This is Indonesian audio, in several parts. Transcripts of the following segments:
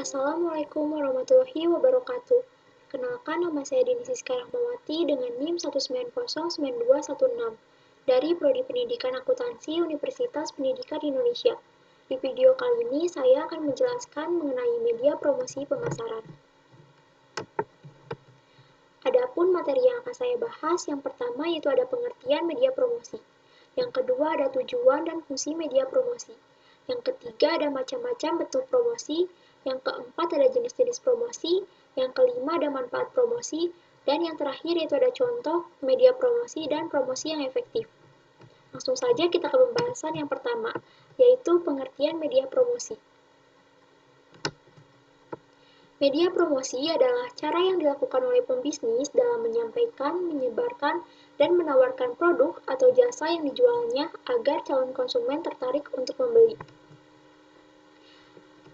Assalamualaikum warahmatullahi wabarakatuh. Kenalkan, nama saya Dini Siska Rahmawati dengan NIM 1909216 dari Prodi Pendidikan Akuntansi Universitas Pendidikan Indonesia. Di video kali ini saya akan menjelaskan mengenai media promosi pemasaran. Adapun materi yang akan saya bahas, yang pertama yaitu ada pengertian media promosi. Yang kedua ada tujuan dan fungsi media promosi. Yang ketiga ada macam-macam bentuk promosi. Yang keempat ada jenis-jenis promosi. Yang kelima ada manfaat promosi. Dan yang terakhir yaitu ada contoh media promosi dan promosi yang efektif. Langsung saja kita ke pembahasan yang pertama, yaitu pengertian media promosi. Media promosi adalah cara yang dilakukan oleh pembisnis dalam menyampaikan, menyebarkan, dan menawarkan produk atau jasa yang dijualnya agar calon konsumen tertarik untuk membeli.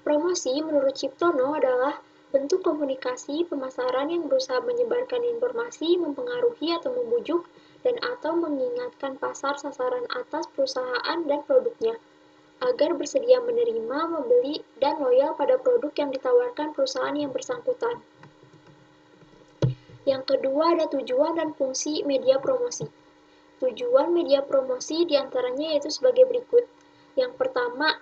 Promosi menurut Ciptono adalah bentuk komunikasi pemasaran yang berusaha menyebarkan informasi, mempengaruhi atau membujuk, dan atau mengingatkan pasar sasaran atas perusahaan dan produknya, agar bersedia menerima, membeli, dan loyal pada produk yang ditawarkan perusahaan yang bersangkutan. Yang kedua ada tujuan dan fungsi media promosi. Tujuan media promosi diantaranya yaitu sebagai berikut. Yang pertama,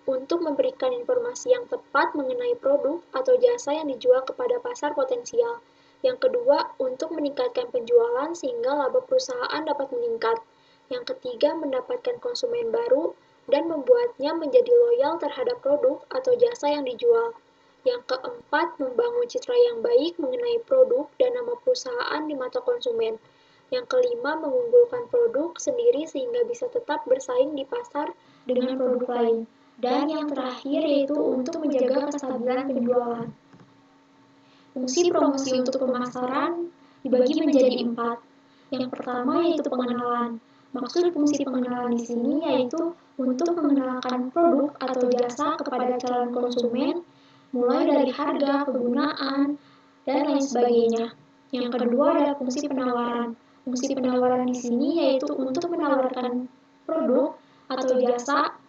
untuk memberikan informasi yang tepat mengenai produk atau jasa yang dijual kepada pasar potensial. Yang kedua, untuk meningkatkan penjualan sehingga laba perusahaan dapat meningkat. Yang ketiga, mendapatkan konsumen baru dan membuatnya menjadi loyal terhadap produk atau jasa yang dijual. Yang keempat, membangun citra yang baik mengenai produk dan nama perusahaan di mata konsumen. Yang kelima, mengunggulkan produk sendiri sehingga bisa tetap bersaing di pasar dengan produk lain. Dan yang terakhir yaitu untuk menjaga kestabilan penjualan. Fungsi promosi untuk pemasaran dibagi menjadi 4. Yang pertama yaitu pengenalan. Maksud fungsi pengenalan di sini yaitu untuk mengenalkan produk atau jasa kepada calon konsumen, mulai dari harga, kegunaan, dan lain sebagainya. Yang kedua ada fungsi penawaran. Fungsi penawaran di sini yaitu untuk menawarkan produk atau jasa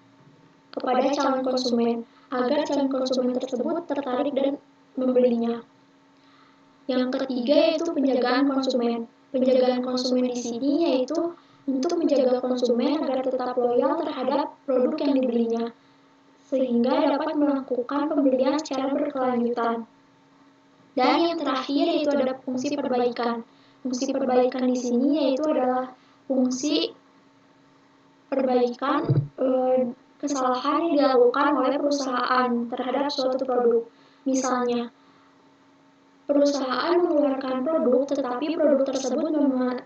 kepada calon konsumen agar calon konsumen tersebut tertarik dan membelinya. Yang ketiga yaitu penjagaan konsumen. Penjagaan konsumen di sini yaitu untuk menjaga konsumen agar tetap loyal terhadap produk yang dibelinya, sehingga dapat melakukan pembelian secara berkelanjutan. Dan yang terakhir yaitu ada fungsi perbaikan. Fungsi perbaikan di sini yaitu adalah fungsi perbaikan kesalahan yang dilakukan oleh perusahaan terhadap suatu produk. Misalnya, perusahaan mengeluarkan produk tetapi produk tersebut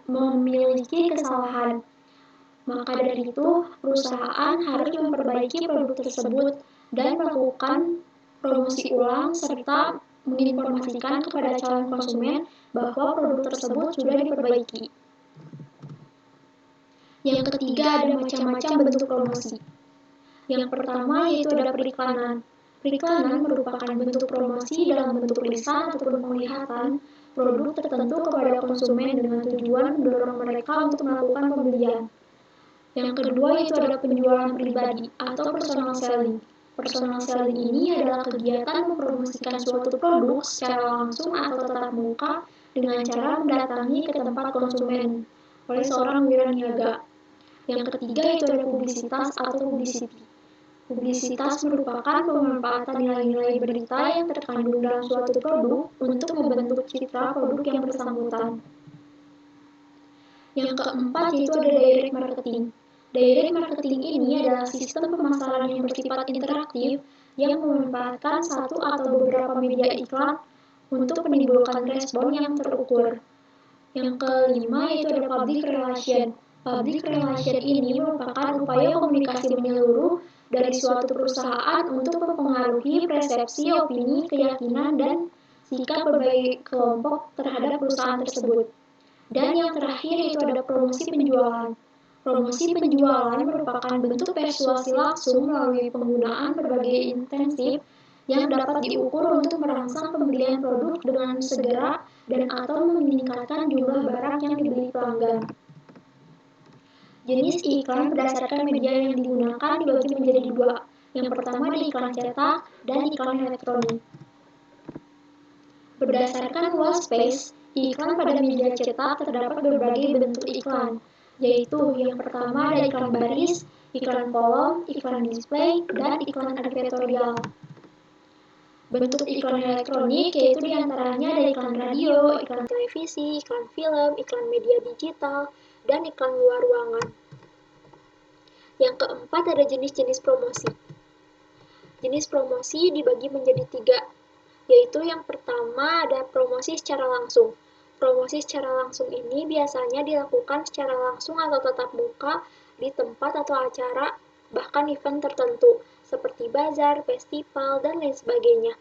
memiliki kesalahan. Maka dari itu, perusahaan harus memperbaiki produk tersebut dan melakukan promosi ulang serta menginformasikan kepada calon konsumen bahwa produk tersebut sudah diperbaiki. Yang ketiga ada macam-macam bentuk promosi. Yang pertama yaitu ada periklanan. Periklanan merupakan bentuk promosi dalam bentuk lisan ataupun penglihatan produk tertentu kepada konsumen dengan tujuan mendorong mereka untuk melakukan pembelian. Yang kedua yaitu ada penjualan pribadi atau personal selling. Personal selling ini adalah kegiatan mempromosikan suatu produk secara langsung atau tatap muka dengan cara mendatangi ke tempat konsumen oleh seorang wiraniaga. Yang ketiga yaitu ada publisitas atau publicity. Publisitas merupakan pemanfaatan nilai-nilai berita yang terkandung dalam suatu produk untuk membentuk citra produk yang bersangkutan. Yang keempat yaitu ada direct marketing. Direct marketing ini adalah sistem pemasaran yang bersifat interaktif yang memanfaatkan satu atau beberapa media iklan untuk menimbulkan respon yang terukur. Yang kelima yaitu ada public relation. Public relation ini merupakan upaya komunikasi menyeluruh dari suatu perusahaan untuk mempengaruhi persepsi, opini, keyakinan, dan sikap berbagai kelompok terhadap perusahaan tersebut. Dan yang terakhir yaitu ada promosi penjualan. Promosi penjualan merupakan bentuk persuasi langsung melalui penggunaan berbagai intensif yang dapat diukur untuk merangsang pembelian produk dengan segera dan atau meningkatkan jumlah barang yang dibeli pelanggan. Jenis iklan berdasarkan media yang digunakan dibagi menjadi 2. Yang pertama ada iklan cetak dan iklan elektronik. Berdasarkan luas space, iklan pada media cetak terdapat berbagai bentuk iklan, yaitu yang pertama ada iklan baris, iklan kolom, iklan display, dan iklan advertorial. Bentuk iklan elektronik yaitu diantaranya ada iklan radio, iklan televisi, iklan film, iklan media digital, dan iklan luar ruangan. Yang keempat ada jenis-jenis promosi. Jenis promosi dibagi menjadi 3, yaitu yang pertama ada promosi secara langsung. Promosi secara langsung ini biasanya dilakukan secara langsung atau tatap muka di tempat atau acara, bahkan event tertentu, seperti bazar, festival, dan lain sebagainya.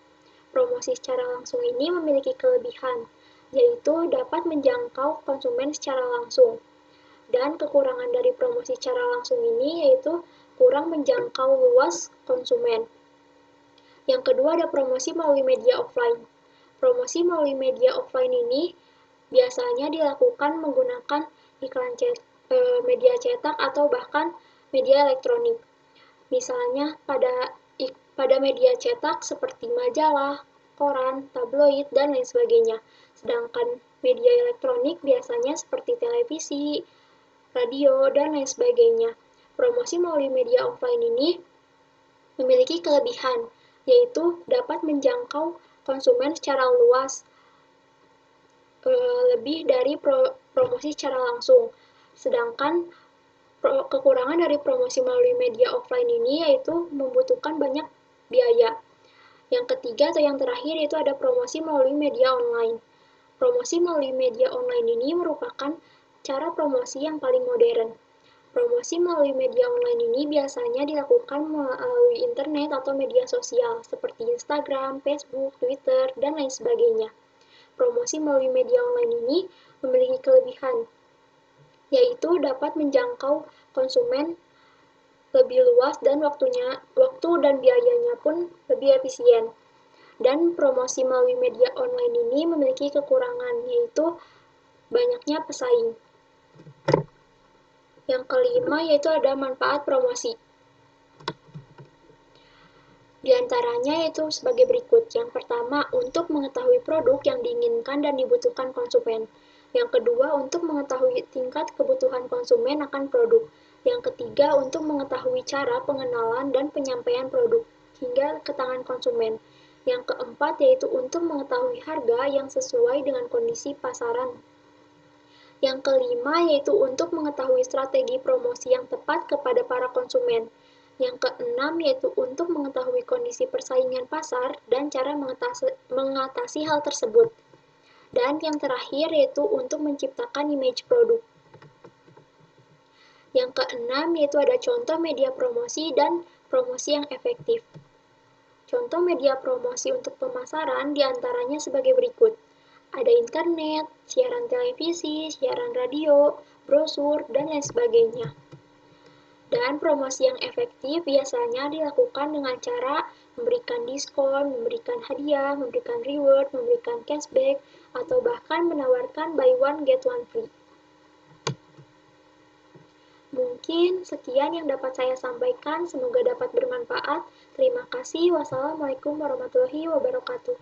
Promosi secara langsung ini memiliki kelebihan, yaitu dapat menjangkau konsumen secara langsung. Dan kekurangan dari promosi secara langsung ini yaitu kurang menjangkau luas konsumen. Yang kedua ada promosi melalui media offline. Promosi melalui media offline ini biasanya dilakukan menggunakan iklan media cetak atau bahkan media elektronik. Misalnya pada media cetak seperti majalah, koran, tabloid, dan lain sebagainya. Sedangkan media elektronik biasanya seperti televisi, radio, dan lain sebagainya. Promosi melalui media offline ini memiliki kelebihan, yaitu dapat menjangkau konsumen secara luas, lebih dari promosi secara langsung. Sedangkan kekurangan dari promosi melalui media offline ini yaitu membutuhkan banyak biaya. Yang ketiga atau yang terakhir yaitu ada promosi melalui media online. Promosi melalui media online ini merupakan cara promosi yang paling modern. Promosi melalui media online ini biasanya dilakukan melalui internet atau media sosial seperti Instagram, Facebook, Twitter, dan lain sebagainya. Promosi melalui media online ini memiliki kelebihan, yaitu dapat menjangkau konsumen lebih luas dan waktu dan biayanya pun lebih efisien. Dan promosi melalui media online ini memiliki kekurangan, yaitu banyaknya pesaing. Yang kelima yaitu ada manfaat promosi. Di antaranya yaitu sebagai berikut. Yang pertama, untuk mengetahui produk yang diinginkan dan dibutuhkan konsumen. Yang kedua, untuk mengetahui tingkat kebutuhan konsumen akan produk. Yang ketiga, untuk mengetahui cara pengenalan dan penyampaian produk hingga ke tangan konsumen. Yang keempat, yaitu untuk mengetahui harga yang sesuai dengan kondisi pasaran. Yang kelima, yaitu untuk mengetahui strategi promosi yang tepat kepada para konsumen. Yang keenam, yaitu untuk mengetahui kondisi persaingan pasar dan cara mengatasi hal tersebut. Dan yang terakhir, yaitu untuk menciptakan image produk. Yang keenam, yaitu ada contoh media promosi dan promosi yang efektif. Contoh media promosi untuk pemasaran diantaranya sebagai berikut. Ada internet, siaran televisi, siaran radio, brosur, dan lain sebagainya. Dan promosi yang efektif biasanya dilakukan dengan cara memberikan diskon, memberikan hadiah, memberikan reward, memberikan cashback, atau bahkan menawarkan buy one get one free. Mungkin sekian yang dapat saya sampaikan, semoga dapat bermanfaat. Terima kasih. Wassalamualaikum warahmatullahi wabarakatuh.